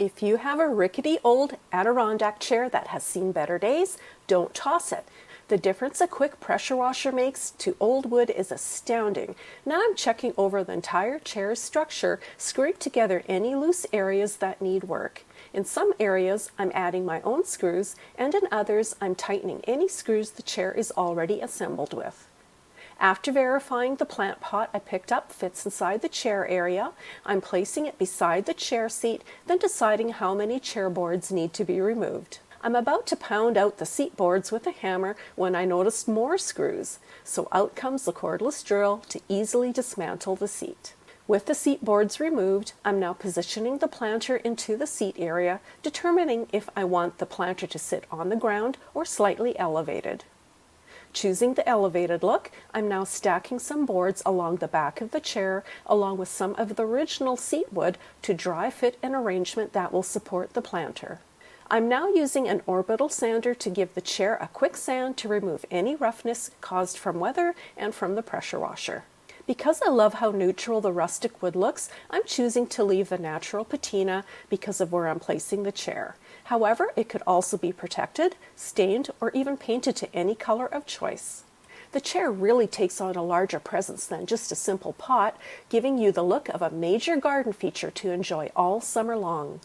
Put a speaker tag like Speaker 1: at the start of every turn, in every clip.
Speaker 1: If you have a rickety old Adirondack chair that has seen better days, don't toss it. The difference a quick pressure washer makes to old wood is astounding. Now I'm checking over the entire chair's structure, screwing together any loose areas that need work. In some areas, I'm adding my own screws, and in others, I'm tightening any screws the chair is already assembled with. After verifying the plant pot I picked up fits inside the chair area, I'm placing it beside the chair seat, then deciding how many chair boards need to be removed. I'm about to pound out the seat boards with a hammer when I noticed more screws, so out comes the cordless drill to easily dismantle the seat. With the seat boards removed, I'm now positioning the planter into the seat area, determining if I want the planter to sit on the ground or slightly elevated. Choosing the elevated look, I'm now stacking some boards along the back of the chair, along with some of the original seat wood to dry fit an arrangement that will support the planter. I'm now using an orbital sander to give the chair a quick sand to remove any roughness caused from weather and from the pressure washer. Because I love how neutral the rustic wood looks, I'm choosing to leave the natural patina because of where I'm placing the chair. However, it could also be protected, stained, or even painted to any color of choice. The chair really takes on a larger presence than just a simple pot, giving you the look of a major garden feature to enjoy all summer long.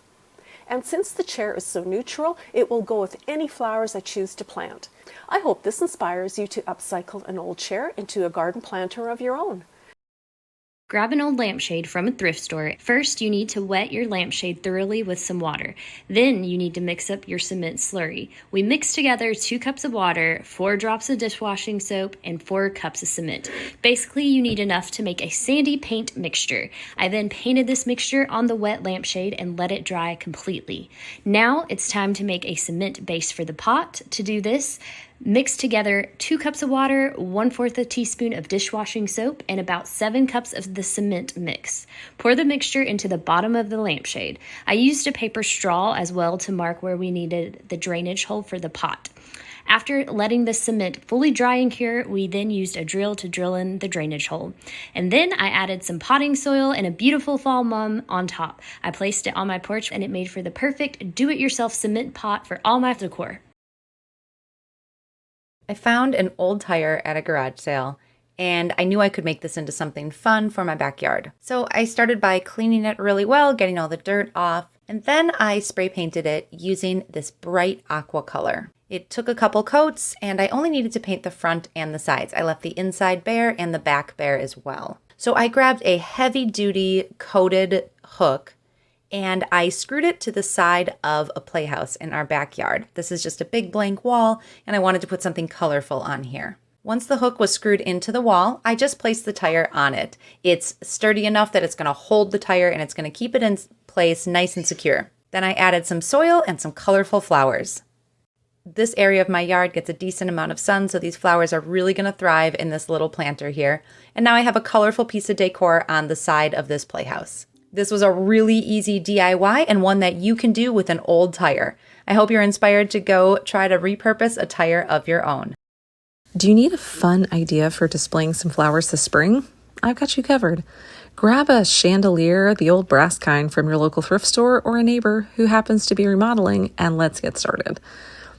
Speaker 1: And since the chair is so neutral, it will go with any flowers I choose to plant. I hope this inspires you to upcycle an old chair into a garden planter of your own.
Speaker 2: Grab an old lampshade from a thrift store. First, you need to wet your lampshade thoroughly with some water. Then you need to mix up your cement slurry. We mixed together 2 cups of water, 4 drops of dishwashing soap, and 4 cups of cement. Basically, you need enough to make a sandy paint mixture. I then painted this mixture on the wet lampshade and let it dry completely. Now it's time to make a cement base for the pot. To do this, mix together 2 cups of water, 1/4 a teaspoon of dishwashing soap, and about 7 cups of the cement mix. Pour the mixture into the bottom of the lampshade. I used a paper straw as well to mark where we needed the drainage hole for the pot. After letting the cement fully dry and cure, we then used a drill to drill in the drainage hole. And then I added some potting soil and a beautiful fall mum on top. I placed it on my porch and it made for the perfect do-it-yourself cement pot for all my decor.
Speaker 3: I found an old tire at a garage sale, and I knew I could make this into something fun for my backyard. So I started by cleaning it really well, getting all the dirt off, and then I spray painted it using this bright aqua color. It took a couple coats, and I only needed to paint the front and the sides. I left the inside bare and the back bare as well. So I grabbed a heavy-duty coated hook, and I screwed it to the side of a playhouse in our backyard. This is just a big blank wall, and I wanted to put something colorful on here. Once the hook was screwed into the wall, I just placed the tire on it. It's sturdy enough that it's going to hold the tire and it's going to keep it in place nice and secure. Then I added some soil and some colorful flowers. This area of my yard gets a decent amount of sun, so these flowers are really going to thrive in this little planter here. And now I have a colorful piece of decor on the side of this playhouse. This was a really easy DIY and one that you can do with an old tire. I hope you're inspired to go try to repurpose a tire of your own.
Speaker 4: Do you need a fun idea for displaying some flowers this spring? I've got you covered. Grab a chandelier, the old brass kind from your local thrift store or a neighbor who happens to be remodeling, and let's get started.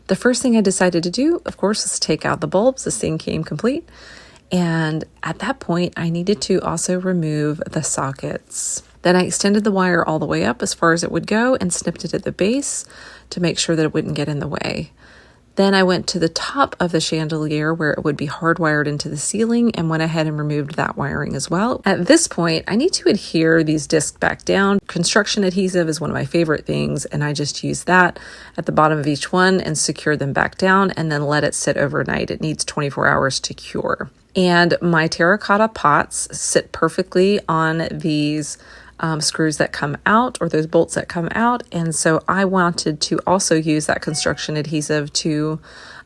Speaker 4: The first thing I decided to do, of course, is take out the bulbs. This thing came complete. And at that point, I needed to also remove the sockets. Then I extended the wire all the way up as far as it would go and snipped it at the base to make sure that it wouldn't get in the way. Then I went to the top of the chandelier where it would be hardwired into the ceiling and went ahead and removed that wiring as well. At this point, I need to adhere these discs back down. Construction adhesive is one of my favorite things, and I just use that at the bottom of each one and secure them back down and then let it sit overnight. It needs 24 hours to cure. And my terracotta pots sit perfectly on these screws that come out, or those bolts that come out, and so I wanted to also use that construction adhesive to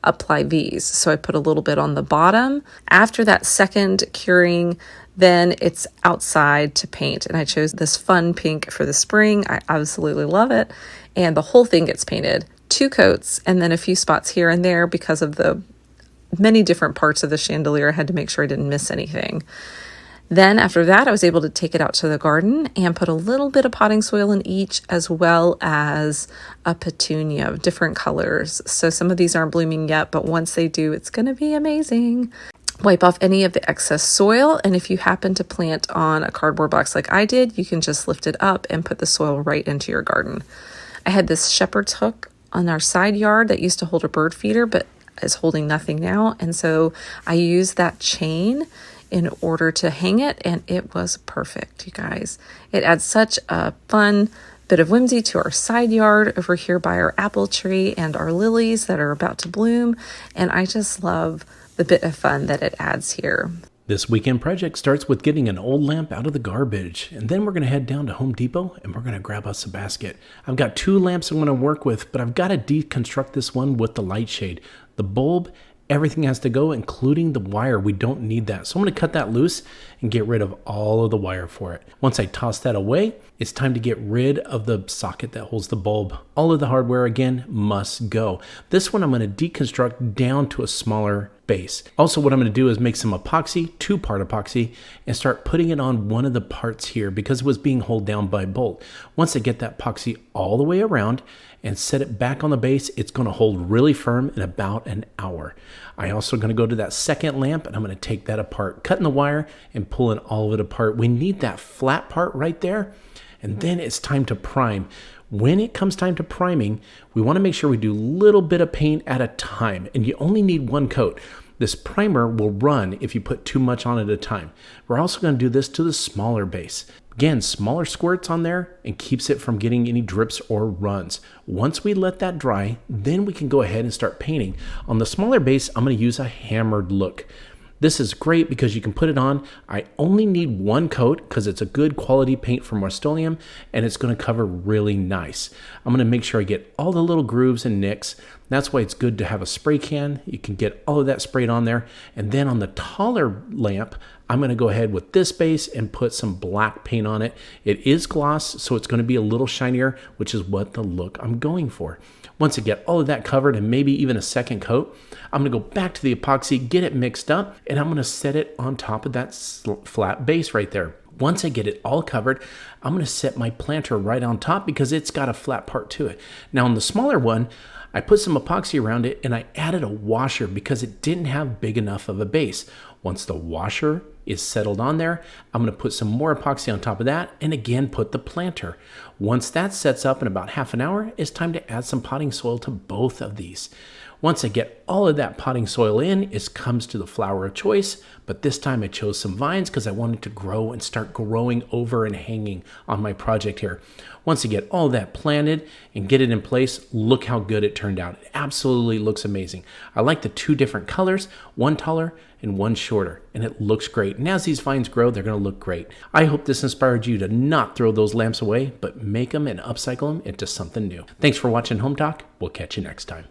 Speaker 4: apply these. So I put a little bit on the bottom. After that second curing, then it's outside to paint, and I chose this fun pink for the spring. I absolutely love it, and the whole thing gets painted 2 coats and then a few spots here and there because of the many different parts of the chandelier. I had to make sure I didn't miss anything. Then after that, I was able to take it out to the garden and put a little bit of potting soil in each, as well as a petunia of different colors. So some of these aren't blooming yet, but once they do, it's going to be amazing. Wipe off any of the excess soil, and if you happen to plant on a cardboard box like I did, you can just lift it up and put the soil right into your garden. I had this shepherd's hook on our side yard that used to hold a bird feeder, but is holding nothing now, and so I used that chain in order to hang it, and it was perfect, you guys. It adds such a fun bit of whimsy to our side yard over here by our apple tree and our lilies that are about to bloom, and I just love the bit of fun that it adds here.
Speaker 5: This weekend project starts with getting an old lamp out of the garbage, and then we're going to head down to Home Depot and we're going to grab us a basket. I've got 2 lamps I'm going to work with, but I've got to deconstruct this one with the light shade. The bulb, everything has to go, including the wire. We don't need that. So I'm going to cut that loose and get rid of all of the wire for it. Once I toss that away, it's time to get rid of the socket that holds the bulb. All of the hardware, again, must go. This one I'm going to deconstruct down to a smaller base. Also, what I'm going to do is make some epoxy, 2-part epoxy, and start putting it on one of the parts here because it was being held down by a bolt. Once I get that epoxy all the way around and set it back on the base, it's going to hold really firm in about an hour. I also going to go to that second lamp and I'm going to take that apart, cutting the wire and pulling all of it apart. We need that flat part right there. And then it's time to prime. When it comes time to priming, we want to make sure we do a little bit of paint at a time, and you only need 1 coat. This primer will run if you put too much on at a time. We're also going to do this to the smaller base. Again, smaller squirts on there and keeps it from getting any drips or runs. Once we let that dry, then we can go ahead and start painting. On the smaller base, I'm going to use a hammered look. This is great because you can put it on. I only need 1 coat because it's a good quality paint from Rust-Oleum and it's going to cover really nice. I'm going to make sure I get all the little grooves and nicks. That's why it's good to have a spray can. You can get all of that sprayed on there. And then on the taller lamp, I'm going to go ahead with this base and put some black paint on it. It is gloss, so it's going to be a little shinier, which is what the look I'm going for. Once I get all of that covered and maybe even a second coat, I'm going to go back to the epoxy, get it mixed up, and I'm going to set it on top of that flat base right there. Once I get it all covered, I'm going to set my planter right on top because it's got a flat part to it. Now on the smaller one, I put some epoxy around it and I added a washer because it didn't have big enough of a base. Once the washer is settled on there, I'm going to put some more epoxy on top of that and again put the planter. Once that sets up in about half an hour, it's time to add some potting soil to both of these. Once I get all of that potting soil in, it comes to the flower of choice, but this time I chose some vines because I wanted to grow and start growing over and hanging on my project here. Once I get all that planted and get it in place, look how good it turned out. It absolutely looks amazing. I like the 2 different colors, 1 taller and 1 shorter, and it looks great. And as these vines grow, they're going to look great. I hope this inspired you to not throw those lamps away, but make them and upcycle them into something new. Thanks for watching Home Talk. We'll catch you next time.